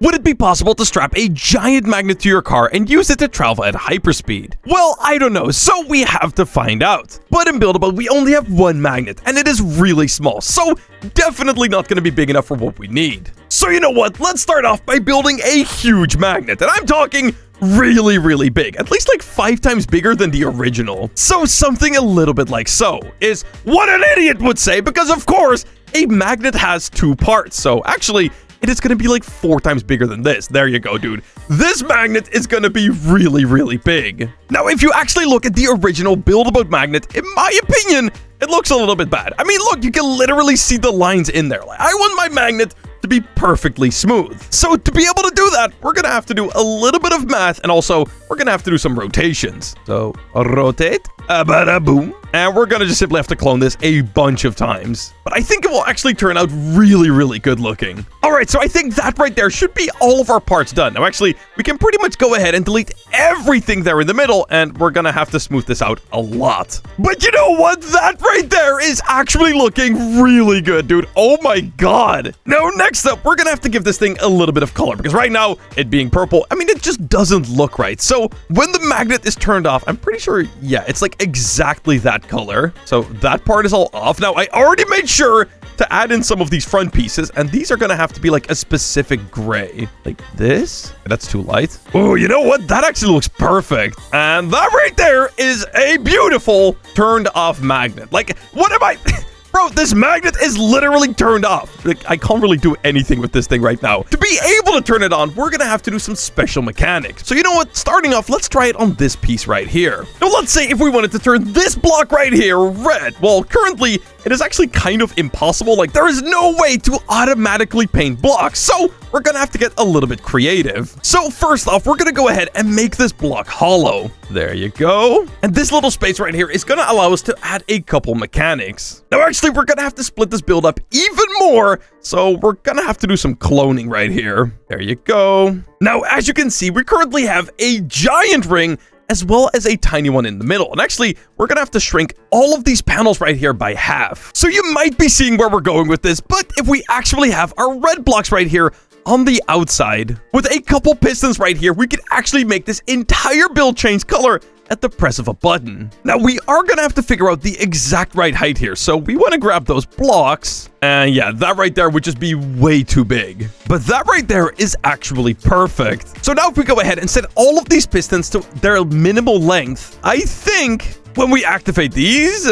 Would it be possible to strap a giant magnet to your car and use it to travel at hyperspeed? Well, I don't know, so we have to find out. But in Buildable, we only have one magnet, and it is really small, so definitely not going to be big enough for what we need. So you know what, let's start off by building a huge magnet, and I'm talking really big, at least like 5 times bigger than the original. So something a little bit like so is what an idiot would say, because of course, a magnet has 2 parts, so actually, it is going to be like 4 times bigger than this. There you go, dude. This magnet is going to be really big. Now, if you actually look at the original Build-A-Boat magnet, in my opinion, it looks a little bit bad. I mean, look, you can literally see the lines in there. Like, I want my magnet to be perfectly smooth. So to be able to do that, we're going to have to do a little bit of math, and also we're going to have to do some rotations. So rotate, bada boom. And we're going to just simply have to clone this a bunch of times. But I think it will actually turn out really good looking. All right, so I think that right there should be all of our parts done. Now, actually, we can pretty much go ahead and delete everything there in the middle, and we're going to have to smooth this out a lot. But you know what? That right there is actually looking really good, dude. Oh my god. Now, next up, we're going to have to give this thing a little bit of color, because right now, it being purple, I mean, it just doesn't look right. So when the magnet is turned off, I'm pretty sure, yeah, it's like exactly that color. So that part is all off. Now, I already made sure to add in some of these front pieces, and these are gonna have to be like a specific gray, like this. That's too light. Oh, you know what? That actually looks perfect. And that right there is a beautiful turned off magnet. Like, what am I... Bro, this magnet is literally turned off. Like, I can't really do anything with this thing right now. To be able to turn it on, we're gonna have to do some special mechanics. So you know what? Starting off, let's try it on this piece right here. Now, let's say if we wanted to turn this block right here red. Well, currently, it is actually kind of impossible. Like, there is no way to automatically paint blocks. So we're gonna have to get a little bit creative. So first off, we're gonna go ahead and make this block hollow. There you go. And this little space right here is gonna allow us to add a couple mechanics. Now, actually, we're gonna have to split this build up even more. So we're gonna have to do some cloning right here. There you go. Now, as you can see, we currently have a giant ring as well as a tiny one in the middle. And actually, we're gonna have to shrink all of these panels right here by half. So you might be seeing where we're going with this, but if we actually have our red blocks right here on the outside, with a couple pistons right here, we could actually make this entire build change color at the press of a button. Now, we are gonna have to figure out the exact right height here, so we want to grab those blocks, and yeah, that right there would just be way too big. But that right there is actually perfect. So now if we go ahead and set all of these pistons to their minimal length, I think when we activate these,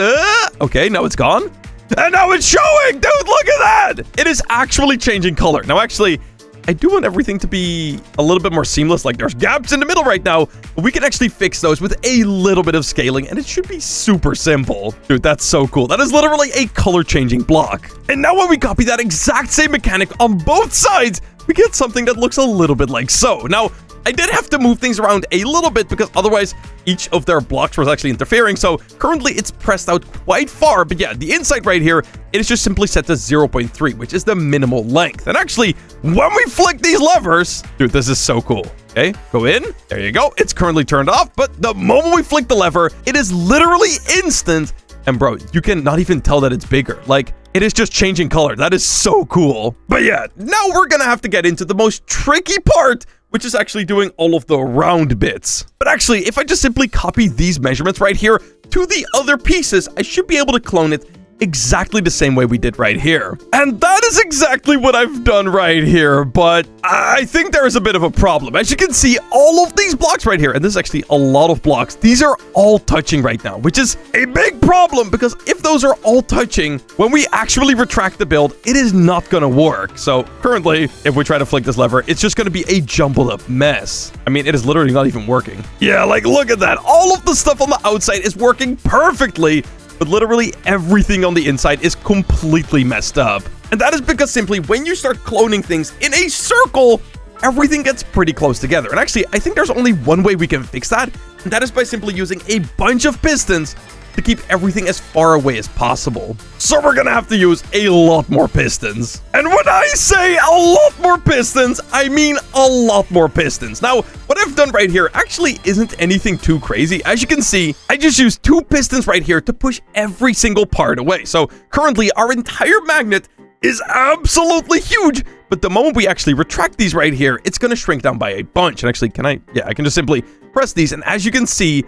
okay, now it's gone. And now it's showing, dude, look at that! It is actually changing color. Now, actually, I do want everything to be a little bit more seamless. Like, there's gaps in the middle right now, but we can actually fix those with a little bit of scaling, and it should be super simple. Dude, that's so cool. That is literally a color-changing block. And now when we copy that exact same mechanic on both sides, we get something that looks a little bit like so. Now, I did have to move things around a little bit because otherwise each of their blocks was actually interfering. So currently it's pressed out quite far. But yeah, the inside right here, it is just simply set to 0.3, which is the minimal length. And actually, when we flick these levers, dude, this is so cool. Okay, go in. There you go. It's currently turned off. But the moment we flick the lever, it is literally instant. And bro, you can not even tell that it's bigger. Like, it is just changing color. That is so cool. But yeah, now we're gonna have to get into the most tricky part, which is actually doing all of the round bits. But actually, if I just simply copy these measurements right here to the other pieces, I should be able to clone it exactly the same way we did right here. And that is exactly what I've done right here, but I think there is a bit of a problem. As you can see, all of these blocks right here, and this is actually a lot of blocks, these are all touching right now, which is a big problem because if those are all touching, when we actually retract the build, it is not gonna work. So currently, if we try to flick this lever, it's just gonna be a jumbled up mess. I mean, it is literally not even working. Yeah, like look at that. All of the stuff on the outside is working perfectly, but literally everything on the inside is completely messed up. And that is because simply when you start cloning things in a circle, everything gets pretty close together. And actually, I think there's only one way we can fix that, and that is by simply using a bunch of pistons to keep everything as far away as possible. So we're gonna have to use a lot more pistons. And when I say a lot more pistons, I mean a lot more pistons. Now, what I've done right here actually isn't anything too crazy. As you can see, I just used 2 pistons right here to push every single part away. So currently, our entire magnet is absolutely huge. But the moment we actually retract these right here, it's going to shrink down by a bunch. And actually, yeah, I can just simply press these. And as you can see,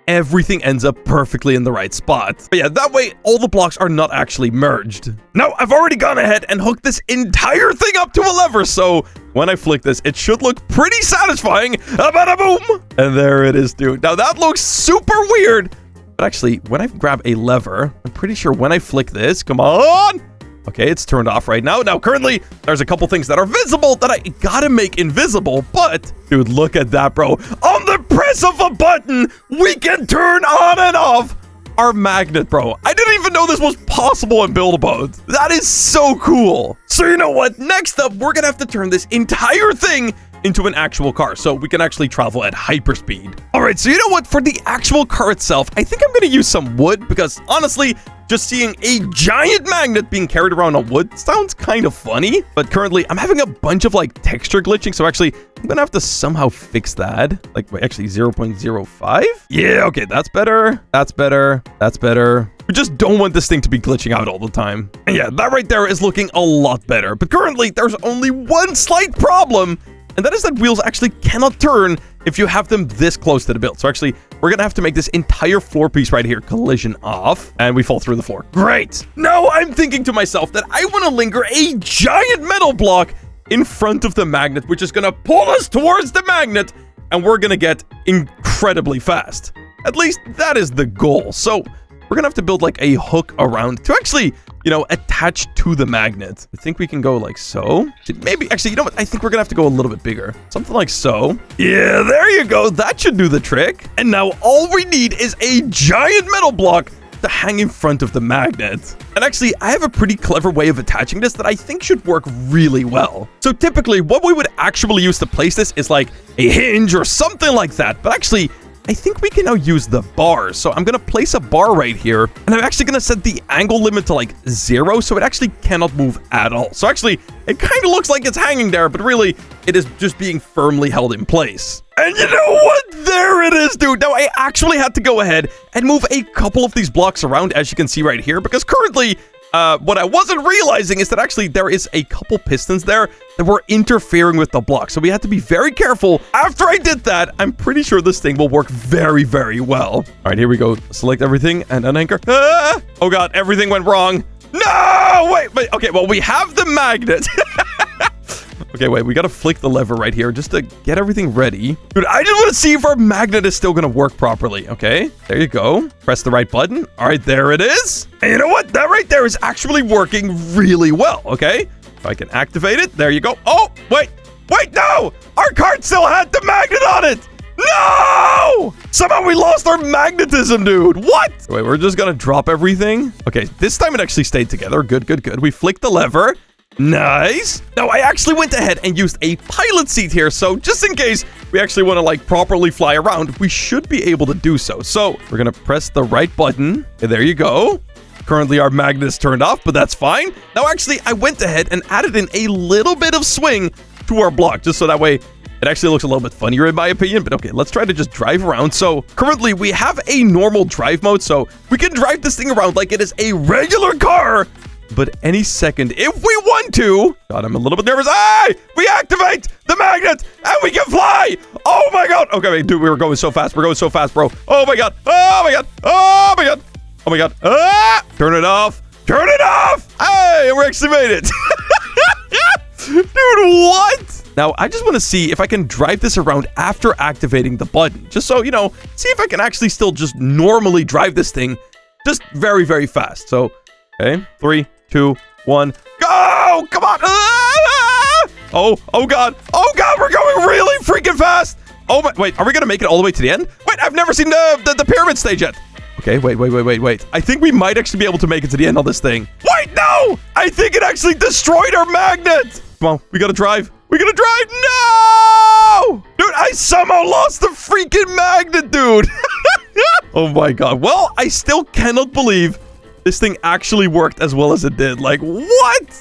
everything ends up perfectly in the right spot. But yeah, that way, all the blocks are not actually merged. Now, I've already gone ahead and hooked this entire thing up to a lever. So when I flick this, it should look pretty satisfying. Bada boom! And there it is, dude. Now, that looks super weird. But actually, when I grab a lever, I'm pretty sure when I flick this, come on! Okay, it's turned off right now. Now, currently, there's a couple things that are visible that I gotta make invisible, but, dude, look at that, bro. On the press of a button, we can turn on and off our magnet, bro. I didn't even know this was possible in Build-A-Boat. That is so cool. So, you know what? Next up, we're gonna have to turn this entire thing into an actual car, so we can actually travel at hyperspeed. All right, so you know what? For the actual car itself, I think I'm gonna use some wood because, honestly, just seeing a giant magnet being carried around on wood sounds kind of funny, but currently I'm having a bunch of like texture glitching, so actually I'm gonna have to somehow fix that. Like, wait, actually 0.05? Yeah, okay, that's better. That's better. That's better. We just don't want this thing to be glitching out all the time. And yeah, that right there is looking a lot better, but currently there's only one slight problem, and that is that wheels actually cannot turn if you have them this close to the build. So actually, we're gonna have to make this entire floor piece right here collision off, and we fall through the floor. Great! Now I'm thinking to myself that I want to linger a giant metal block in front of the magnet, which is gonna pull us towards the magnet, and we're gonna get incredibly fast. At least that is the goal. So we're gonna have to build like a hook around to actually, you know, attach to the magnet. I think we can go like so. Maybe, actually, you know what? I think we're gonna have to go a little bit bigger. Something like so. Yeah, there you go. That should do the trick. And now all we need is a giant metal block to hang in front of the magnet. And actually, I have a pretty clever way of attaching this that I think should work really well. So typically, what we would actually use to place this is like a hinge or something like that. But actually, I think we can now use the bars. So I'm going to place a bar right here, and I'm actually going to set the angle limit to like 0, so it actually cannot move at all. So actually, it kind of looks like it's hanging there, but really, it is just being firmly held in place. And you know what? There it is, dude. Now, I actually had to go ahead and move a couple of these blocks around, as you can see right here, because currently, what I wasn't realizing is that actually there is a couple pistons there that were interfering with the block. So we had to be very careful. After I did that, I'm pretty sure this thing will work very, very well. All right, here we go. Select everything and unanchor. Ah! Oh God, everything went wrong. No, wait. Okay, well, we have the magnet. Okay, wait, we gotta flick the lever right here just to get everything ready. Dude, I just want to see if our magnet is still gonna work properly. Okay, there you go. Press the right button. All right, there it is. And you know what? That right there is actually working really well. Okay, if I can activate it, there you go. Oh, wait, no! Our cart still had the magnet on it! No! Somehow we lost our magnetism, dude. What? Wait, we're just gonna drop everything. Okay, this time it actually stayed together. Good. We flicked the lever. Nice. Now, I actually went ahead and used a pilot seat here, so just in case we actually want to, like, properly fly around, we should be able to do so. So, we're going to press the right button. And there you go. Currently, our magnet is turned off, but that's fine. Now, actually, I went ahead and added in a little bit of swing to our block, just so that way it actually looks a little bit funnier in my opinion. But okay, let's try to just drive around. So, currently, we have a normal drive mode, so we can drive this thing around like it is a regular car. But any second, if we want to... God, I'm a little bit nervous. Hey! We activate the magnet, and we can fly! Oh, my God! Okay, wait, dude, we were going so fast. We're going so fast, bro. Oh, my God. Oh, my God. Oh, my God. Oh, my God. Ah! Turn it off. Turn it off! Hey, we actually made it. Dude, what? Now, I just want to see if I can drive this around after activating the button. Just so, you know, see if I can actually still just normally drive this thing just very, very fast. So, okay, 3, 2, 1, go! Come on! Ah! Oh God! Oh God! We're going really freaking fast! Oh my! Wait, are we gonna make it all the way to the end? Wait, I've never seen the pyramid stage yet. Okay, wait. I think we might actually be able to make it to the end on this thing. Wait, no! I think it actually destroyed our magnet. Come on, we gotta drive. We gotta drive. No! Dude, I somehow lost the freaking magnet, dude. Oh my God. Well, I still cannot believe this thing actually worked as well as it did. Like, what?